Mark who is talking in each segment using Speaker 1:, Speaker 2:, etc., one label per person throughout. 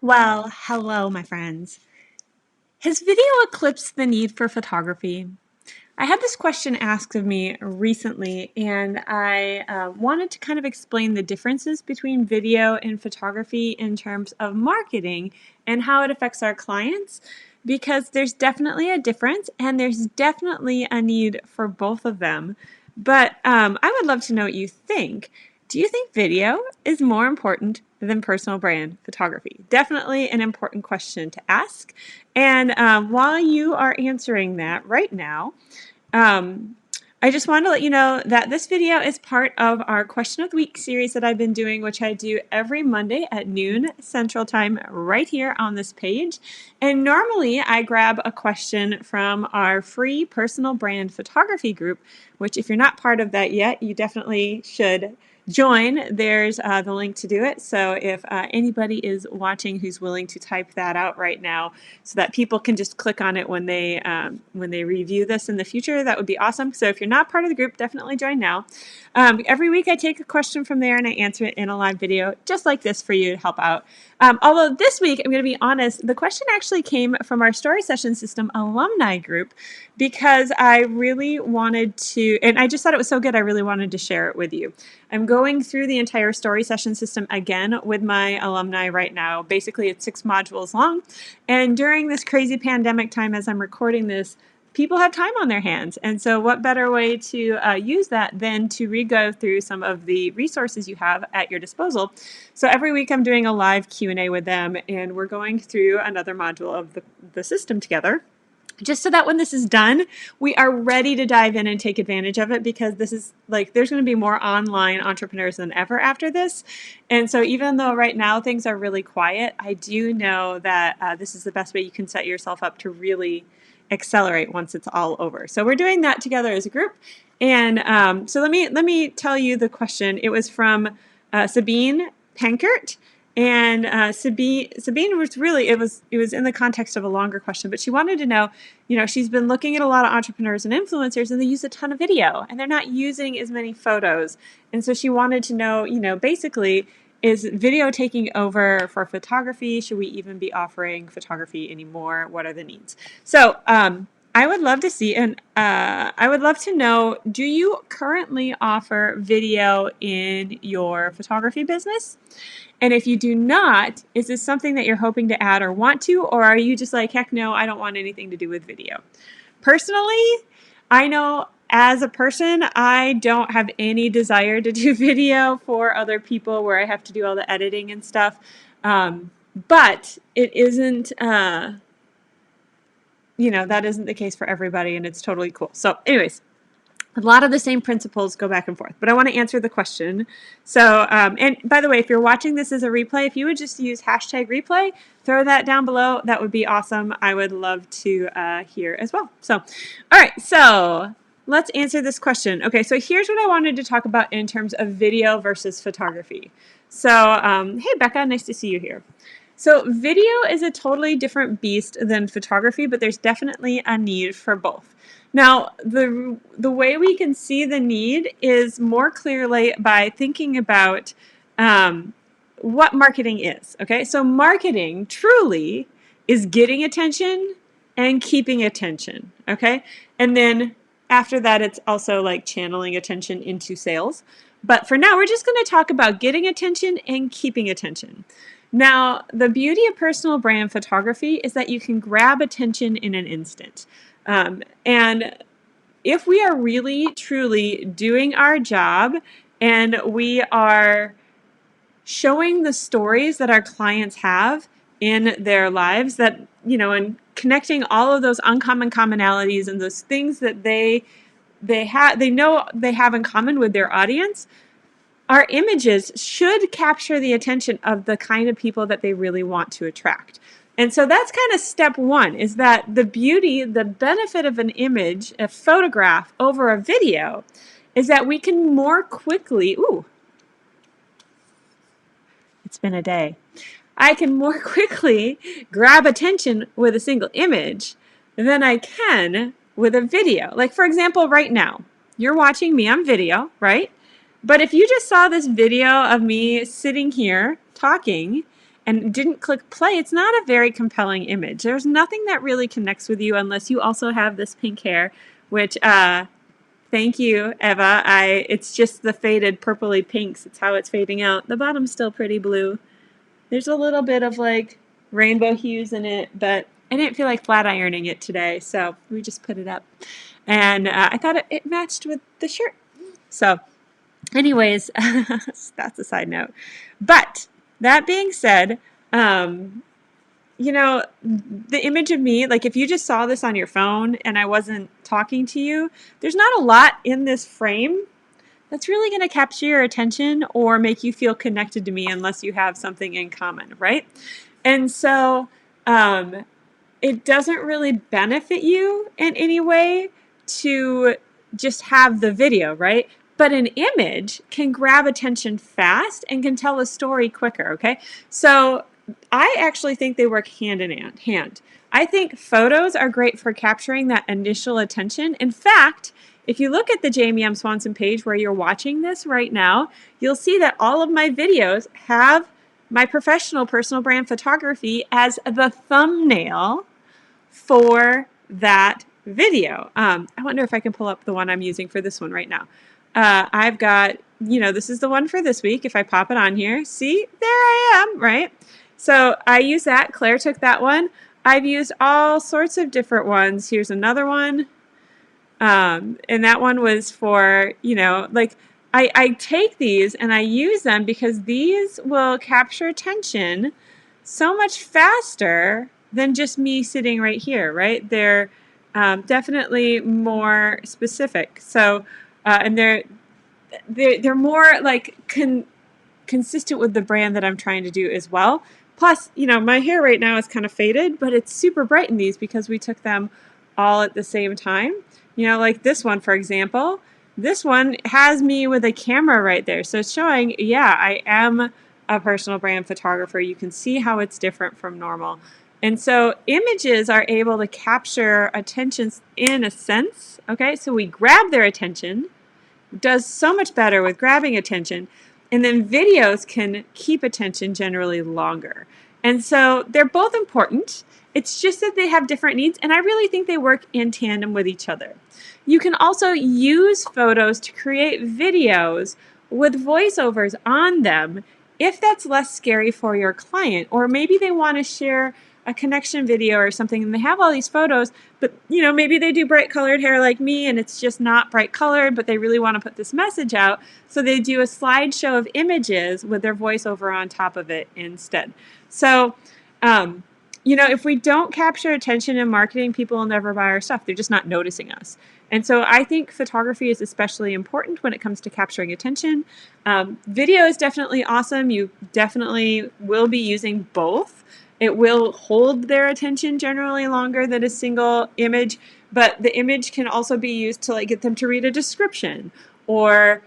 Speaker 1: Well, hello, my friends. Has video eclipsed the need for photography? I had this question asked of me recently, and I wanted to kind of explain the differences between video and photography in terms of marketing and how it affects our clients, because there's definitely a difference and there's definitely a need for both of them. But I would love to know what you think. Do you think video is more important than personal brand photography? Definitely an important question to ask. And while you are answering that right now, um, I just wanted to let you know that this video is part of our Question of the Week series that I've been doing, which I do every Monday at noon Central Time right here on this page. And normally I grab a question from our free personal brand photography group, which if you're not part of that yet, you definitely should join. There's the link to do it. So if anybody is watching who's willing to type that out right now so that people can just click on it when they review this in the future, that would be awesome. So if you're not part of the group, definitely join now. Every week I take a question from there and I answer it in a live video just like this for you to help out. Although this week, I'm going to be honest, the question actually came from our Story Session System alumni group because I really wanted to, and I just thought it was so good, I really wanted to share it with you. I'm going through the entire Story Session System again with my alumni right now. Basically, it's 6 modules long. And during this crazy pandemic time, as I'm recording this, people have time on their hands. And so what better way to use that than to re-go through some of the resources you have at your disposal. So every week I'm doing a live Q&A with them, and we're going through another module of the system together, just so that when this is done, we are ready to dive in and take advantage of it, because this is like, there's going to be more online entrepreneurs than ever after this. And so even though right now things are really quiet, I do know that this is the best way you can set yourself up to really accelerate once it's all over. So we're doing that together as a group. And so let me tell you the question. It was from Sabine Penkert. And Sabine was really, it was in the context of a longer question, but she wanted to know, she's been looking at a lot of entrepreneurs and influencers, and they use a ton of video, and they're not using as many photos. And so she wanted to know, basically, is video taking over for photography? Should we even be offering photography anymore? What are the needs? So I would love to see, and I would love to know, do you currently offer video in your photography business? And if you do not, is this something that you're hoping to add or want to, or are you just like, heck no, I don't want anything to do with video? Personally, I know as a person, I don't have any desire to do video for other people where I have to do all the editing and stuff. But it isn't, that isn't the case for everybody, and it's totally cool. So anyways, a lot of the same principles go back and forth, but I want to answer the question. So, and by the way, if you're watching this as a replay, if you would just use #replay, throw that down below. That would be awesome. I would love to hear as well. So, all right, so let's answer this question. Okay, so here's what I wanted to talk about in terms of video versus photography. So, hey, Becca, nice to see you here. So video is a totally different beast than photography, but there's definitely a need for both. Now, the way we can see the need is more clearly by thinking about what marketing is. Okay, so marketing truly is getting attention and keeping attention. Okay, and then after that, it's also like channeling attention into sales. But for now, we're just going to talk about getting attention and keeping attention. Now, the beauty of personal brand photography is that you can grab attention in an instant. And if we are really, truly doing our job and we are showing the stories that our clients have in their lives, that, and connecting all of those uncommon commonalities and those things that they know they have in common with their audience, our images should capture the attention of the kind of people that they really want to attract. And so that's kind of step one, is that the benefit of an image, a photograph over a video, is that we can more quickly, it's been a day. I can more quickly grab attention with a single image than I can with a video. Like, for example, right now, you're watching me on video, right? But if you just saw this video of me sitting here talking, and didn't click play, it's not a very compelling image. There's nothing that really connects with you unless you also have this pink hair, which thank you, Eva. It's just the faded purpley pinks. It's how it's fading out. The bottom's still pretty blue. There's a little bit of like rainbow hues in it, but I didn't feel like flat ironing it today, so we just put it up. And I thought it matched with the shirt. So anyways, that's a side note. But that being said, you know, the image of me, like if you just saw this on your phone and I wasn't talking to you, there's not a lot in this frame that's really going to capture your attention or make you feel connected to me unless you have something in common, right? And so it doesn't really benefit you in any way to just have the video, right? But an image can grab attention fast and can tell a story quicker, okay? So I actually think they work hand in hand. I think photos are great for capturing that initial attention. In fact, if you look at the Jamie M. Swanson page where you're watching this right now, you'll see that all of my videos have my professional personal brand photography as the thumbnail for that video. I wonder if I can pull up the one I'm using for this one right now. I've got, this is the one for this week. If I pop it on here, see, there I am, right? So I use that. Claire took that one. I've used all sorts of different ones. Here's another one. And that one was for, I take these and I use them because these will capture attention so much faster than just me sitting right here, right? They're definitely more specific. So, and they're more like consistent with the brand that I'm trying to do as well. Plus, my hair right now is kind of faded, but it's super bright in these because we took them all at the same time. Like this one, for example, this one has me with a camera right there. So it's showing, yeah, I am a personal brand photographer. You can see how it's different from normal. And so images are able to capture attention in a sense, okay? So we grab their attention, does so much better with grabbing attention, and then videos can keep attention generally longer. And so they're both important. It's just that they have different needs, and I really think they work in tandem with each other. You can also use photos to create videos with voiceovers on them if that's less scary for your client, or maybe they want to share a connection video or something and they have all these photos, but maybe they do bright colored hair like me and it's just not bright colored, but they really want to put this message out, so they do a slideshow of images with their voiceover on top of it instead. So if we don't capture attention in marketing, people will never buy our stuff. They're just not noticing us. And so I think photography is especially important when it comes to capturing attention. Video is definitely awesome. You definitely will be using both. It will hold their attention generally longer than a single image, but the image can also be used to get them to read a description or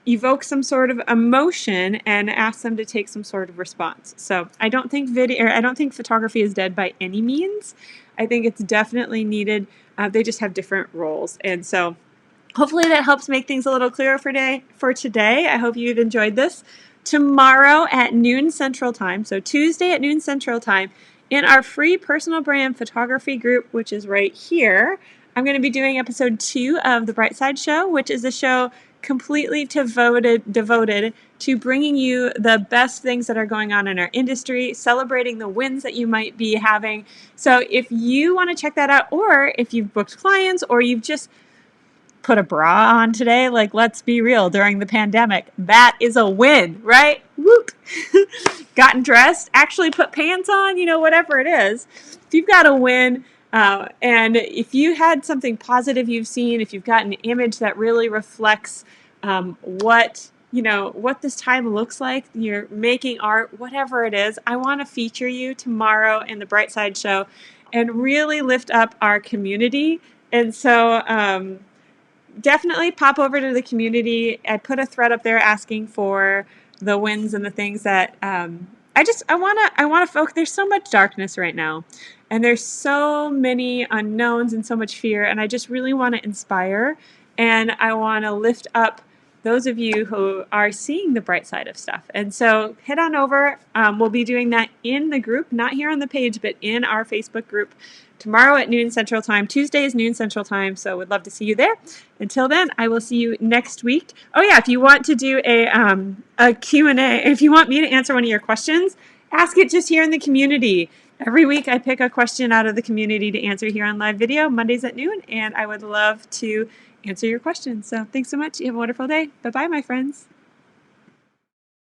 Speaker 1: evoke some sort of emotion and ask them to take some sort of response. So I don't think photography is dead by any means. I think it's definitely needed. They just have different roles. And so hopefully that helps make things a little clearer for today. I hope you've enjoyed this. Tomorrow at noon Central Time, so Tuesday at noon Central Time, in our free personal brand photography group, which is right here, I'm going to be doing episode 2 of The Bright Side Show, which is a show completely devoted to bringing you the best things that are going on in our industry, celebrating the wins that you might be having. So if you want to check that out, or if you've booked clients, or you've just put a bra on today, let's be real, during the pandemic, that is a win, right? Whoop. Gotten dressed, actually put pants on, whatever it is. If you've got a win, and if you had something positive you've seen, if you've got an image that really reflects what this time looks like, you're making art, whatever it is, I want to feature you tomorrow in the Bright Side Show and really lift up our community. And so definitely pop over to the community. I put a thread up there asking for the wins and the things that I want to focus. There's so much darkness right now, and there's so many unknowns and so much fear, and I just really want to inspire, and I want to lift up those of you who are seeing the bright side of stuff. And so head on over. We'll be doing that in the group, not here on the page, but in our Facebook group tomorrow at noon Central Time. Tuesday is noon Central Time, so we'd love to see you there. Until then, I will see you next week. Oh yeah, if you want to do a Q&A, if you want me to answer one of your questions, ask it just here in the community. Every week I pick a question out of the community to answer here on live video, Mondays at noon, and I would love to answer your questions. So thanks so much. You have a wonderful day. Bye-bye, my friends.